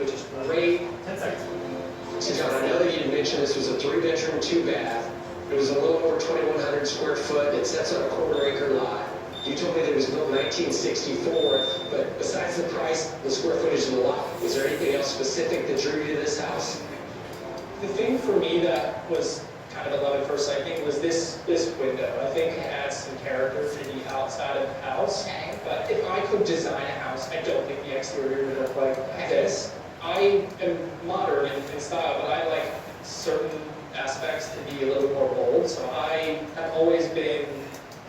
which is great. 10 seconds. So John, I know that you mentioned this was a 3-bedroom, 2-bath. It was a little over 2,100 square foot. It sits on a quarter-acre lot. You told me that it was built in 1964, but besides the price, the square footage of the lot, was there anything else specific that drew you to this house? The thing for me that was kind of a love at first sight thing was this window. I think it adds some character to the outside of the house. Okay. But if I could design a house, I don't think the exterior would look like this. I am modern in style, but I like certain aspects to be a little more bold. So I have always been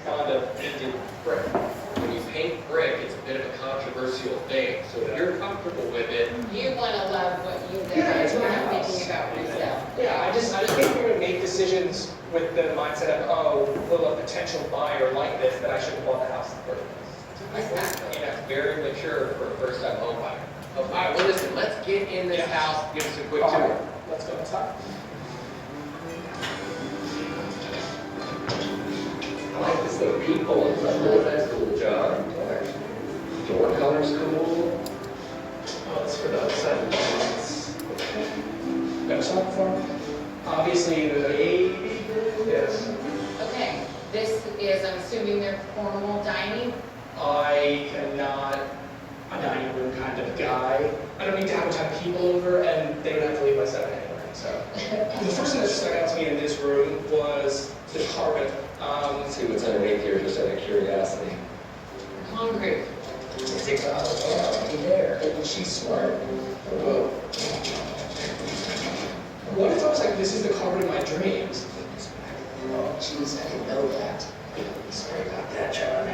fond of painted brick. When you paint brick, it's a bit of a controversial thing. So if you're comfortable with it, You want to love what you live Yeah, in. it's You're my not house. thinking about resale. Yeah, I just think we're gonna make decisions with the mindset of, oh, will a potential buyer like this, that I should have bought the house in the first place. Exactly. that's very mature for a first-time home buyer. All right, well, listen, let's get in this Yeah. house, give us a quick All tour. right, let's go inside. I like this little peephole. That's cool, John. Door color's cool. Oh, it's for the outside. Got a sock farm? Obviously, the 80, yes. Okay, this is, I'm assuming they're formal dining. I am not a dining room kind of guy. I don't need to have a ton of people over, and they would have to leave by 7 anyway, so. The first thing that stuck out to me in this room was the carpet. Let's see what's underneath here, just out of curiosity. Concrete. It's like, oh, there. And she's smart. Whoa. What if I was like, this is the carpet of my dreams? Oh, jeez, I didn't know that. Sorry about that, John.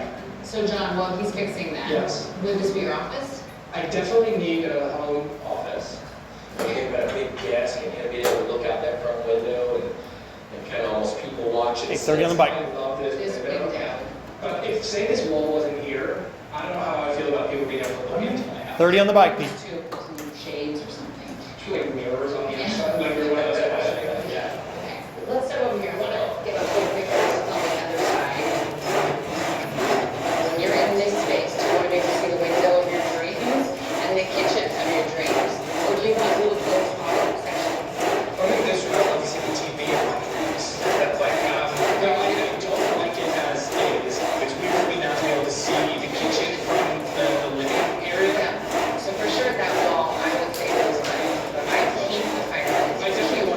So John, while he's fixing that, Yes. would this be your office? I definitely need a home office. You've got a big desk, and you're gonna be able to look out that front window and kind of almost people watch it. 8:30 on the bike. I love this This window. big down. But if, say this wall wasn't here, I don't know how I feel about people being able to look into my house. 30 on the bike, Pete. Two shades or something. Like mirrors on the outside, like you're one of those guys. Yeah. Okay, let's start over here. I want to get a full picture on the other side. When you're in this space, do you want to make see the window of your dreams and the kitchen of your dreams? Or do you want to look those bottom sections? I think this room, I love to see the TV and my dreams. That's like, no, I don't like it as is. It's weird for me not to be able to see the kitchen from the living area. Yeah, so for sure that wall, I would say those lines. I hate the fireplace. I definitely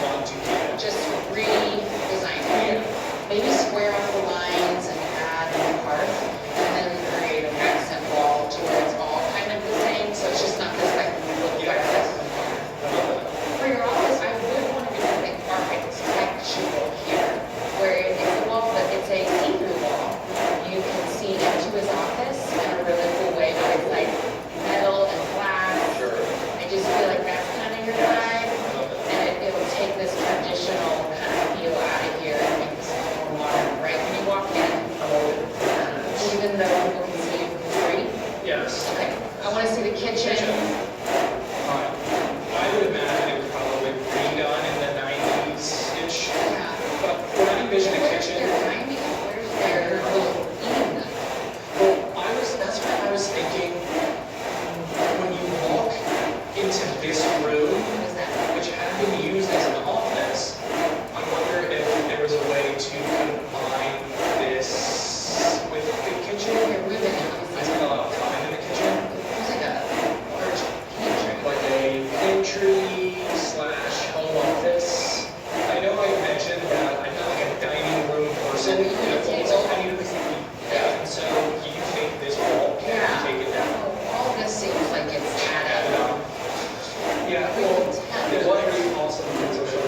want to do it. Just redesign it. Maybe square off the lines and add the part, and then create an accent wall to where it's all kind of the same, so it's just not this like little fireplace. For your office, I would want to do something architectural here, where it's a wall, but it's a see-through wall. You can see into his office in a really cool way, where it's like metal and glass. Sure. I just feel like that's kind of your vibe, and it'll take this traditional kind of feel out of here and make this more modern, right? When you walk in, even though people can see you from the street. Yes. Okay, I want to see the kitchen. I would imagine it was probably redone in the 90s-ish. Yeah. But when I envision a Where's kitchen, their dining? Where's their little eating nook? well, that's what I was thinking. When you walk into this room, What is that? which had been used as an office, I wonder if there was a way to combine this with the kitchen. Your room in it, I let me spent see. a lot of time in the kitchen. There's like a large pantry. Like a pantry/home office. I know I mentioned that I'm not like a dining room person. You need a table. I need a place to eat. Yeah. And so do you think this wall can Yeah. be taken down? All this seems like it's Add added. it on? Yeah, well, there's one pretty awesome thing to show. I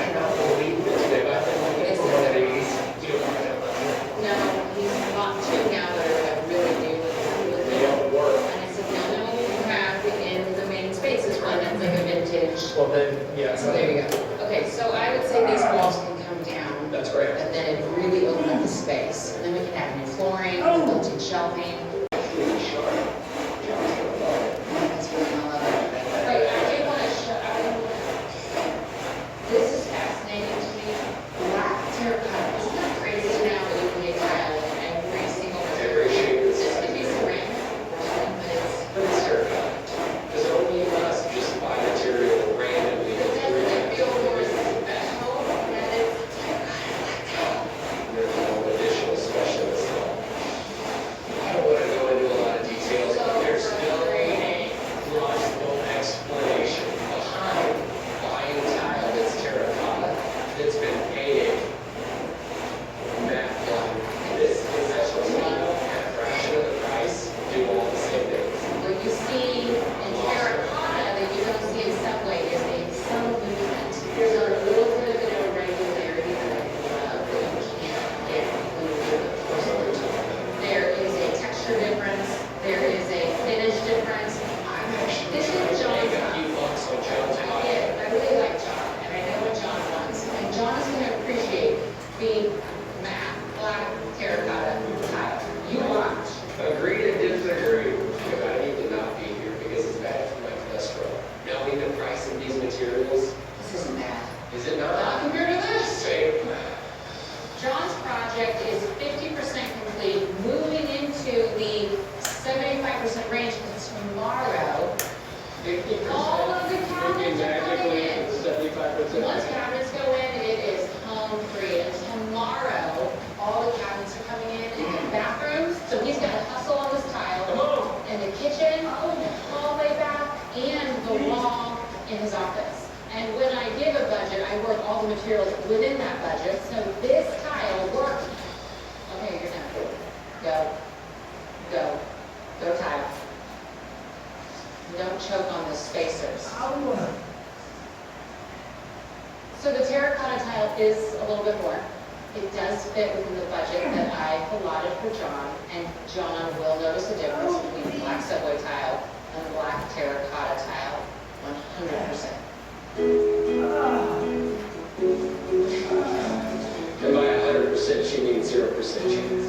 cannot believe this, babe. I've been looking for one of these. You don't want to have that. No, he's bought two now that are like really new with They me. don't work. And I said, no, you have in the main spaces one that's like a vintage. Well, then, yeah. So there you go. Okay, so I would say these walls can come down. That's great. And then it really open up the space. And then we can have new flooring, built-in shelving. That's really all of it. Wait, I did want to show, this is fascinating to me. Black terracotta, isn't that crazy now that you can get tile in every single Every material? shape is This could be ceramic, but it's, But it's terracotta. Does it only All of the cabinets are coming in. 75%. Once cabinets go in, it is home free. And tomorrow, all the cabinets are coming in and the bathrooms. So he's got to hustle on this tile. Come on. And the kitchen, the hallway back, and the wall in his office. And when I give a budget, I work all the materials within that budget. So this tile works. Okay, you're done. Go. Go. Go tile. Don't choke on the spacers. So the terracotta tile is a little bit more. It does fit within the budget that I allotted for John, and John will notice a difference between the black subway tile and the black terracotta tile, 100%. And by 100%, she means 0% chance.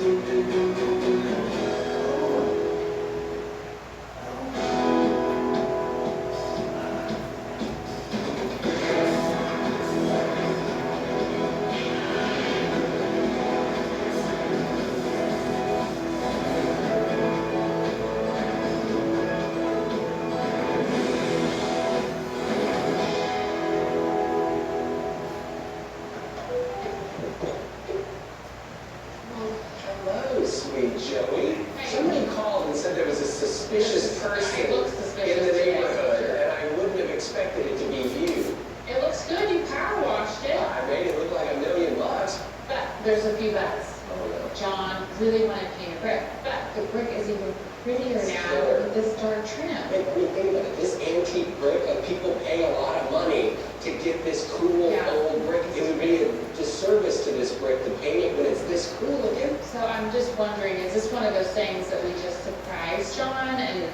Hello, sweet Joey. Somebody called and said there was a suspicious person It looks in suspicious. the neighborhood, and I wouldn't have expected it to be you. It looks good, you power washed it, I made it look like $1 million. but there's a few buts. Oh no. John really wanted to paint a brick, but the brick is even prettier now with this dark trim. Hey, when you think about it, this antique brick, like people pay a lot of money to get this cool Yeah. old brick. It would be a disservice to this brick to paint it when it's this cool looking. So I'm just wondering, is this one of those things that we just surprise John and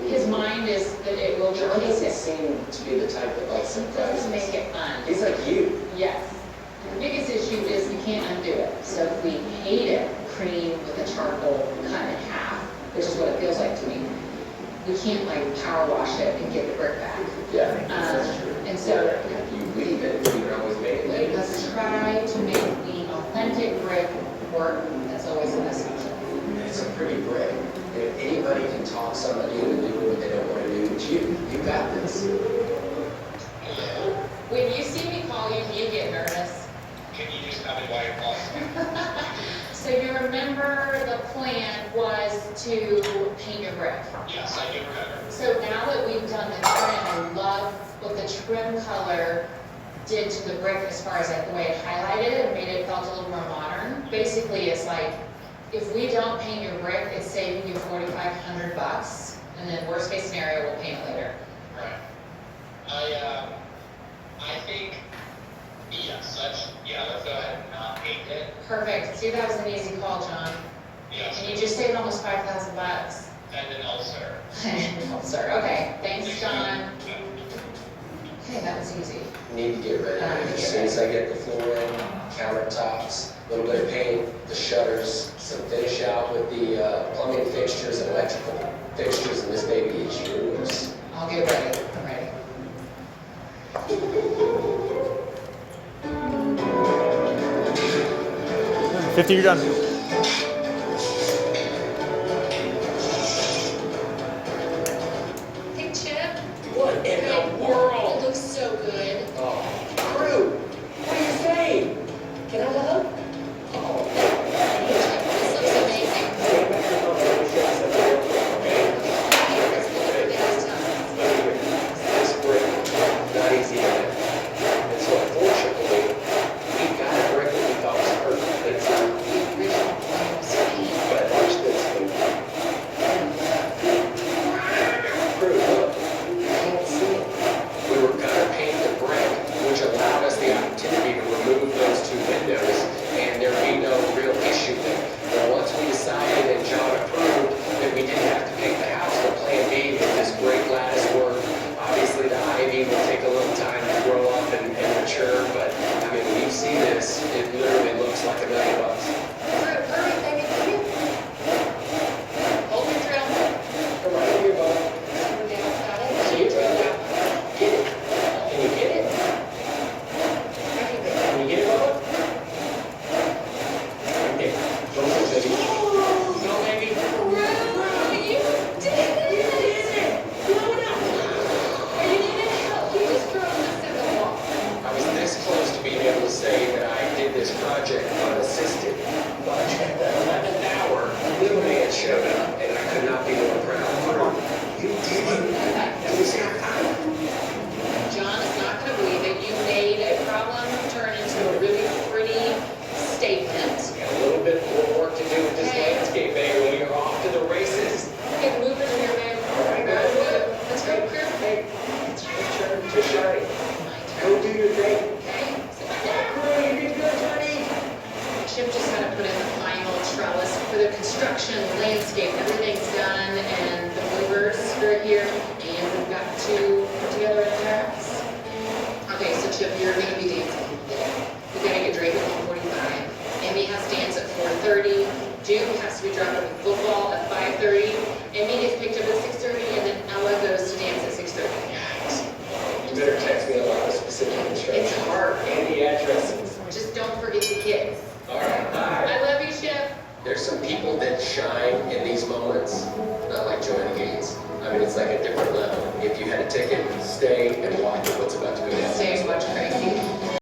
his mind is that it will John replace doesn't it? seem to be the type that likes It doesn't surprises. make it fun. He's like you. Yes. The biggest issue is we can't undo it. So if we paint it cream with a charcoal cut in half, which is what it feels like to me, we can't like power wash it and get the brick back. Yeah, And so if you leave it, you can always make it later. let's try to make the authentic brick work. That's always the message. It's a pretty brick. If anybody can talk somebody into doing what they don't want to do, it's you. You got this. When you see me call you, do you get nervous? Can you just tell me why you're calling? So you remember the plan was to paint your brick. Yes, I do remember. So now that we've done the trim, I love what the trim color did to the brick as far as like the way it highlighted it and made it felt a little more modern. Basically, it's like, if we don't paint your brick, it's saving you $4,500, and then worst case scenario, we'll paint it later. Right. I think, yes, let's go ahead and not paint it. Perfect. See, that was an easy call, John. Yes. And you just saved almost $5,000. And an ulcer. Oh, sir. Okay, thanks, John. Okay, that was easy. Need to get ready. As soon as I get the floor in, countertops, a little bit of paint, the shutters, some finish out with the plumbing fixtures and electrical fixtures, and this baby is yours. I'll get ready. I'm ready. 50, you're done. Hey, Chip. What in the world? It looks so good. Oh, Drew, what do you say? Can I help? Oh, This looks amazing. stay back here, Mom. Let me show you something. That's great. Not easy to get. And so unfortunately, we got a brick that we thought was perfect. It's The original plan was here, and we've got 2 put together at the tracks. Okay, so Chip, you're gonna be dancing today. We gotta get Drake at 1:45. Emmy has dance at 4:30. Duke has to be dropped off at football at 5:30. Emmy gets picked up at 6:30, and then Ella goes to dance at 6:30. You better text me a lot of specific instructions. It's hard. And the addresses. Just don't forget the kids. All right, bye. I love you, Chip. There's some people that shine in these moments, not like Joanna Gaines. I mean, it's like a different level. If you had a ticket, stay and watch what's about to go down. Stay